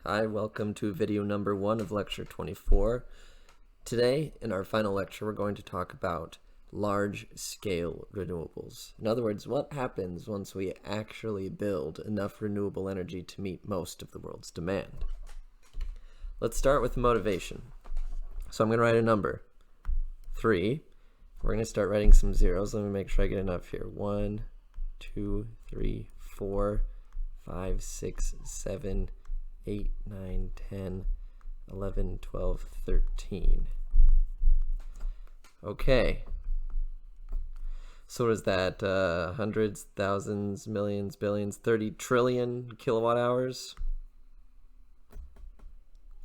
Hi, welcome to video number 1 of lecture 24. Today, in our final lecture, we're going to talk about large-scale renewables. In other words, what happens once we actually build enough renewable energy to meet most of the world's demand? Let's start with motivation. So I'm going to write a number, 3. We're going to start writing some zeros. Let me make sure I get enough here. 1, 2, 3, 4, 5, 6, 7, 8, 9, 10, 11, 12, 13. Okay. So what is that? Hundreds, thousands, millions, billions, 30 trillion kilowatt hours?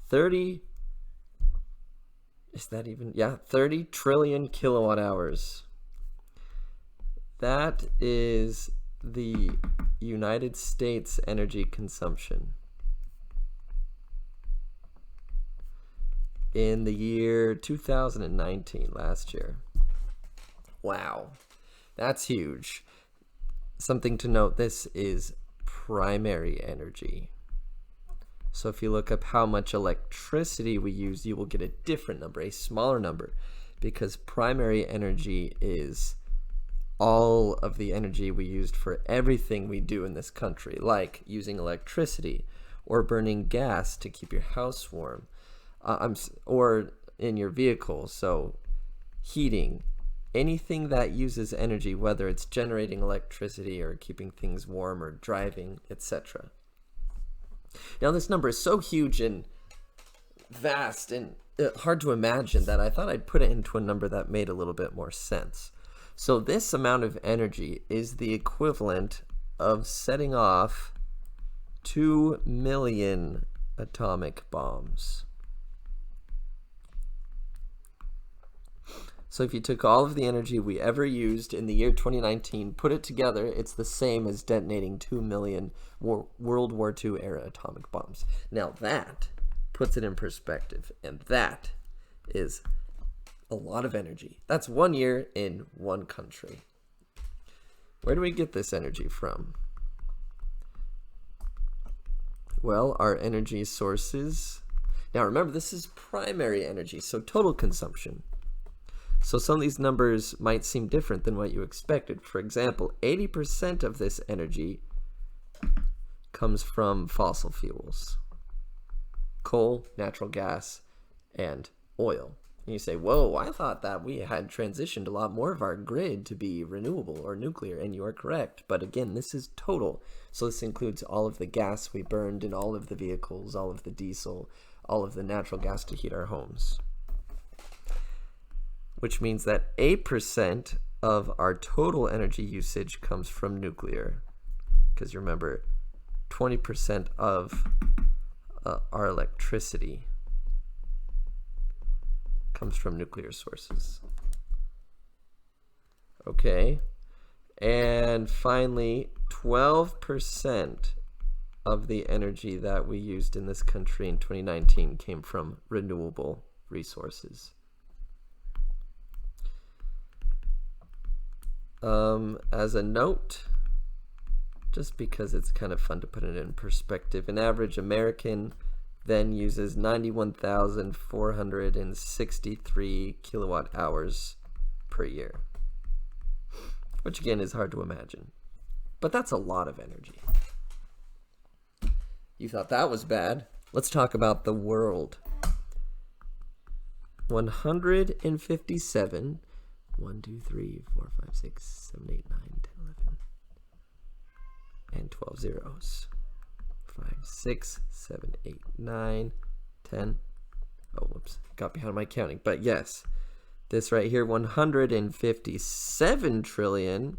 30? Is that even? Yeah, 30 trillion kilowatt hours. That is the United States energy consumption in the year 2019, last year. Wow, that's huge. Something to note, this is primary energy. So if you look up how much electricity we use, you will get a different number, a smaller number, because primary energy is all of the energy we used for everything we do in this country, like using electricity or burning gas to keep your house warm. Or in your vehicle, so heating, anything that uses energy, whether it's generating electricity or keeping things warm or driving, etc. Now this number is so huge and vast and hard to imagine that I thought I'd put it into a number that made a little bit more sense. So this amount of energy is the equivalent of setting off 2 million atomic bombs. So if you took all of the energy we ever used in the year 2019, put it together, it's the same as detonating 2 million World War II era atomic bombs. Now that puts it in perspective, and that is a lot of energy. That's 1 year in one country. Where do we get this energy from? Well, our energy sources. Now remember, this is primary energy, so total consumption. So some of these numbers might seem different than what you expected. For example, 80% of this energy comes from fossil fuels: coal, natural gas, and oil. And you say, whoa, I thought that we had transitioned a lot more of our grid to be renewable or nuclear, and you are correct. But again, this is total. So this includes all of the gas we burned in all of the vehicles, all of the diesel, all of the natural gas to heat our homes. Which means that 8% of our total energy usage comes from nuclear. Because remember, 20% of our electricity comes from nuclear sources. Okay, and finally, 12% of the energy that we used in this country in 2019 came from renewable resources. As a note, just because it's kind of fun to put it in perspective, an average American then uses 91,463 kilowatt hours per year, which again is hard to imagine, but that's a lot of energy. You thought that was bad? Let's talk about the world. 157 1, 2, 3, 4, 5, 6, 7, 8, 9, 10, 11, and 12 zeros. 5, 6, 7, 8, 9, 10. Oh, whoops, got behind my counting. But yes, this right here, 157 trillion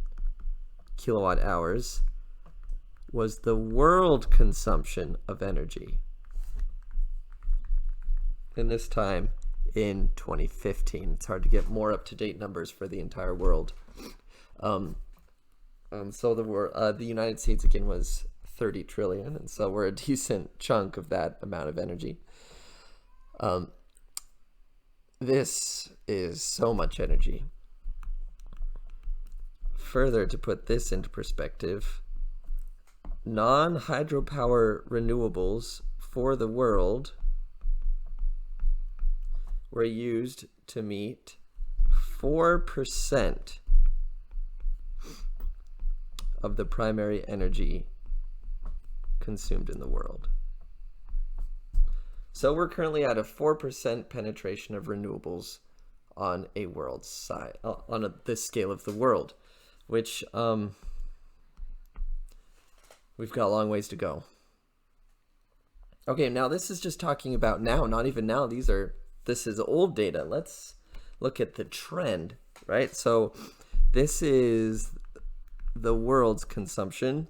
kilowatt hours was the world consumption of energy. And this time, in 2015. It's hard to get more up-to-date numbers for the entire world. So the United States again was 30 trillion, and so we're a decent chunk of that amount of energy. This is so much energy. Further, to put this into perspective, non-hydropower renewables for the world were used to meet 4% of the primary energy consumed in the world. So we're currently at a 4% penetration of renewables on a world side, the scale of the world, which we've got a long ways to go. Okay, now this is just talking about now, not even now. This is old data. Let's look at the trend, right? So this is the world's consumption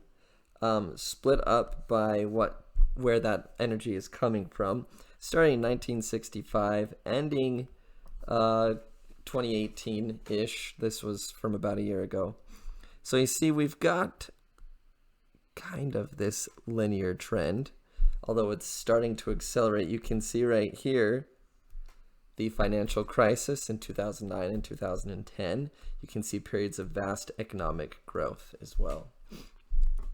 split up by where that energy is coming from, starting in 1965, ending 2018-ish. This was from about a year ago. So you see we've got kind of this linear trend, although it's starting to accelerate. You can see right here the financial crisis in 2009 and 2010. You can see periods of vast economic growth as well.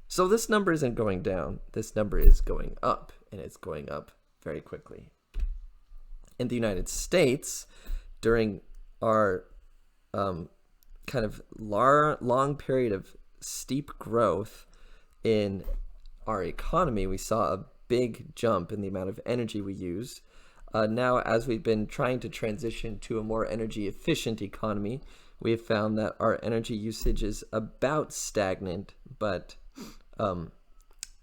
So this number isn't going down. This number is going up, and it's going up very quickly. In the United States, during our kind of long period of steep growth in our economy, we saw a big jump in the amount of energy we used. Now, as we've been trying to transition to a more energy efficient economy, we have found that our energy usage is about stagnant, but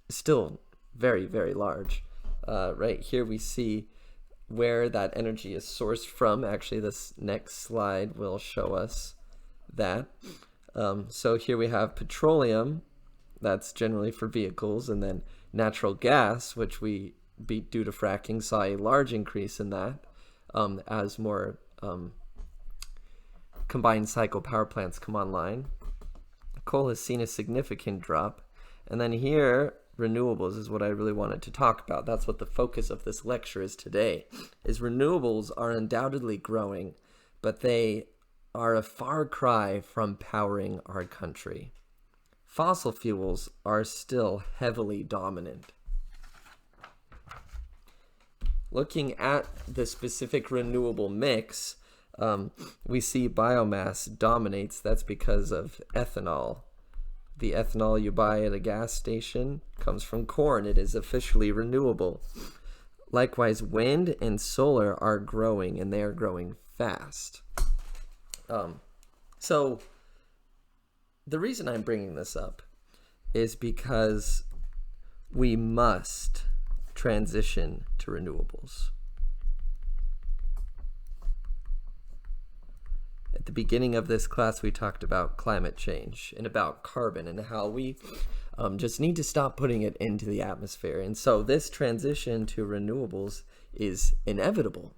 still very, very large. Right here we see where that energy is sourced from. Actually, this next slide will show us that. So here we have petroleum, that's generally for vehicles, and then natural gas, which we due to fracking saw a large increase in that as more combined cycle power plants come online. Coal has seen a significant drop. And then here, renewables is what I really wanted to talk about. That's what the focus of this lecture is today, is renewables are undoubtedly growing, but they are a far cry from powering our country. Fossil fuels are still heavily dominant. Looking at the specific renewable mix, we see biomass dominates. That's because of ethanol. The ethanol you buy at a gas station comes from corn. It is officially renewable. Likewise, wind and solar are growing, and they are growing fast. So the reason I'm bringing this up is because we must transition to renewables. At the beginning of this class, we talked about climate change and about carbon and how we just need to stop putting it into the atmosphere. And so this transition to renewables is inevitable.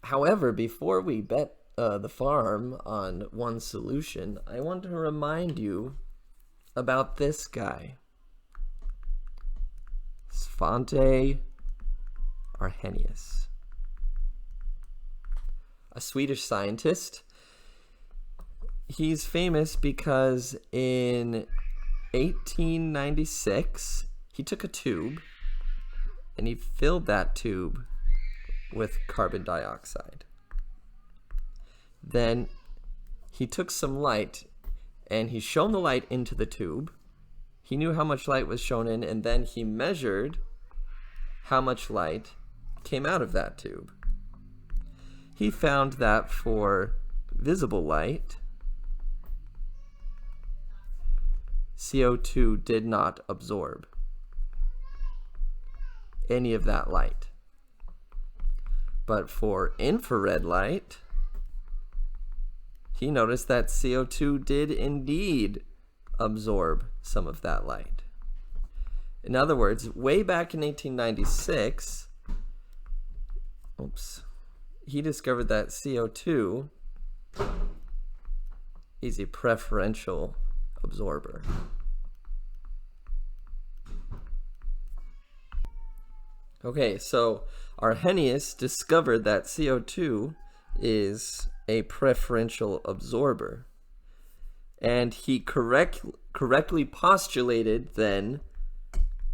However, before we bet the farm on one solution, I want to remind you about this guy, Svante Arrhenius, a Swedish scientist. He's famous because in 1896, he took a tube and he filled that tube with carbon dioxide. Then he took some light and he shone the light into the tube. He knew how much light was shown in, and then he measured how much light came out of that tube. He found that for visible light, CO2 did not absorb any of that light. But for infrared light, he noticed that CO2 did indeed absorb some of that light. In other words, way back in 1896, he discovered that CO2 is a preferential absorber. Okay, so Arrhenius discovered that CO2 is a preferential absorber. And he correctly postulated then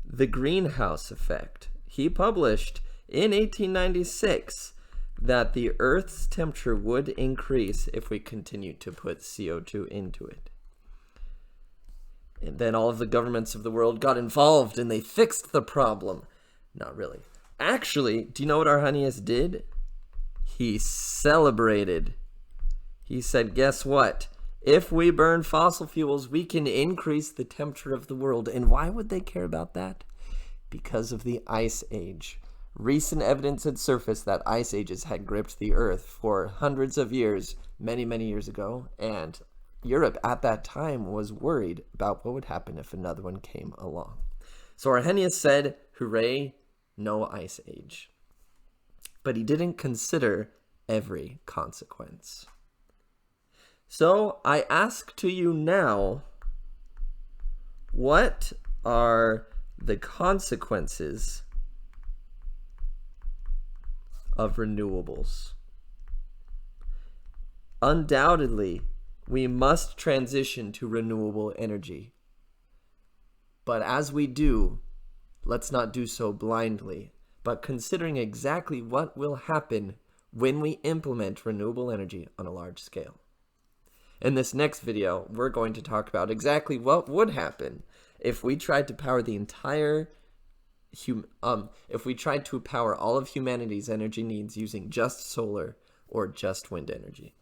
the greenhouse effect. He published in 1896 that the Earth's temperature would increase if we continued to put CO2 into it. And then all of the governments of the world got involved and they fixed the problem. Not really. Actually, do you know what Hennis did? He celebrated. He said, guess what? If we burn fossil fuels, we can increase the temperature of the world. And why would they care about that? Because of the Ice Age. Recent evidence had surfaced that ice ages had gripped the Earth for hundreds of years, many, many years ago, and Europe at that time was worried about what would happen if another one came along. So Hennis said, hooray, no ice age. But he didn't consider every consequence. So I ask to you now, what are the consequences of renewables? Undoubtedly, we must transition to renewable energy. But as we do, let's not do so blindly, but considering exactly what will happen when we implement renewable energy on a large scale. In this next video, we're going to talk about exactly what would happen if we tried to power the entire if we tried to power all of humanity's energy needs using just solar or just wind energy.